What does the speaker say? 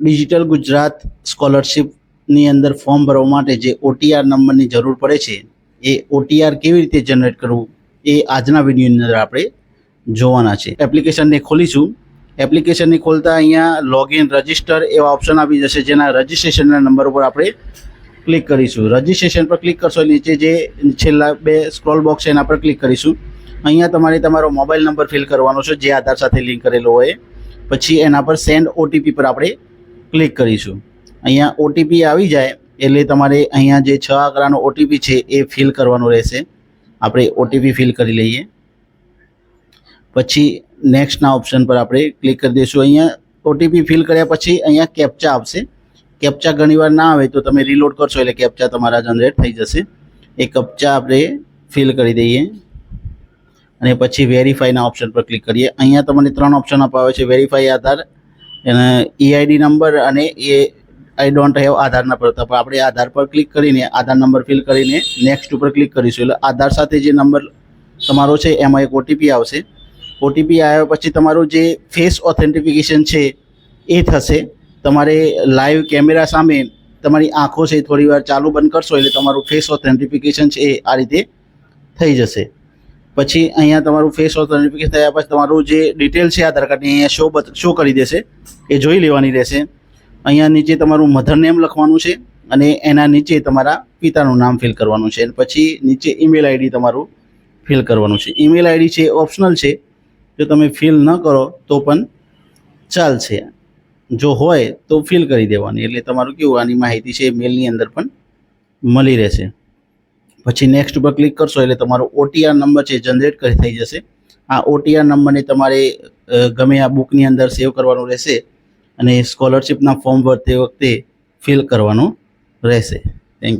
Digital Gujarat સ્કોલરશિપની અંદર form ભરવા માટે જે OTR નંબરની જરૂર પડે છે એ OTR કેવી રીતે જનરેટ કરવું એ આજના વિડીયોની અંદર આપણે જોવાના છે. એપ્લિકેશનને ખોલીશું. એપ્લિકેશનને ખોલતા અહીંયા લોગિન રજિસ્ટર એવા ઓપ્શન આવી જશે, જેના રજિસ્ટ્રેશનના નંબર ઉપર આપણે ક્લિક કરીશું. રજિસ્ટ્રેશન પર ક્લિક કરશો નીચે જે છેલ્લા બે સ્ક્રોલ બોક્સ છે એના પર ક્લિક કરીશું. અહીંયા તમારે તમારો મોબાઈલ નંબર ફિલ કરવાનો છે જે આધાર સાથે લિંક કરેલો હોય. પછી એના પર સેન્ડ OTP પર આપણે ક્લિક કરીશું. અહીંયા OTP આવી જાય એટલે તમારે અહીંયા જે 6 આંકડાનો OTP છે એ ફિલ કરવાનો રહેશે. આપણે OTP ફિલ કરી લઈએ. પછી નેક્સ્ટના ઓપ્શન પર આપણે ક્લિક કરી દઈશું. અહીંયા OTP ફિલ કર્યા પછી અહીંયા કેપ્ચા આવશે. કેપ્ચા ઘણીવાર ના આવે તો તમે રીલોડ કરશો એટલે કેપ્ચા તમારા જનરેટ થઈ જશે. એ કેપ્ચા આપણે ફિલ કરી દઈએ અને પછી વેરીફાઈના ઓપ્શન પર ક્લિક કરીએ. અહીંયા તમને 3 ઓપ્શન અપાવે છે: વેરીફાઈ આધાર, EID નંબર અને I don't have Aadhaar number. તો આપણે આધાર પર ક્લિક કરીને આધાર નંબર ફિલ કરીને નેક્સ્ટ ઉપર ક્લિક કરીશું એટલે આધાર સાથે જે નંબર તમારો છે એમાં એક OTP આવશે. OTP આવ્યા પછી તમારું જે ફેસ ઓથેન્ટિફિકેશન છે એ થશે. તમારે લાઈવ કેમેરા સામે તમારી આંખો છે થોડી વાર ચાલુ બંધ કરશો એટલે તમારું ફેસ ઓથેન્ટિફિકેશન છે એ આ રીતે થઈ જશે. પછી અહીંયા તમારું ફેસ ઓથેન્ટિફિકેશન થયા પછી તમારું જે ડિટેલ છે આધાર કાર્ડની અહીંયા શો કરી દેશે, એ જોઈ લેવાની રહેશે. અહીંયા નીચે તમારું મધર નેમ લખવાનું છે અને એના નીચે તમારા પિતાનું નામ ફિલ કરવાનું છે. પછી નીચે ઈમેલ ID તમારું ફિલ કરવાનું છે. ઈમેલ ID છે ઓપ્શનલ છે, જો તમે ફિલ ન કરો તો પણ ચાલશે, જો હોય તો ફિલ કરી દેવાની એટલે તમારું કેવું આની માહિતી છે એ મેલની અંદર પણ મળી રહેશે. પછી નેક્સ્ટ ઉપર ક્લિક કરશો એટલે તમારો OTR નંબર છે જનરેટ થઈ જશે. આ OTR નંબરને તમારે ગમે આ બુકની અંદર સેવ કરવાનું રહેશે અને સ્કોલરશિપના ફોર્મ ભરતી વખતે ફિલ કરવાનું રહેશે. Thank you.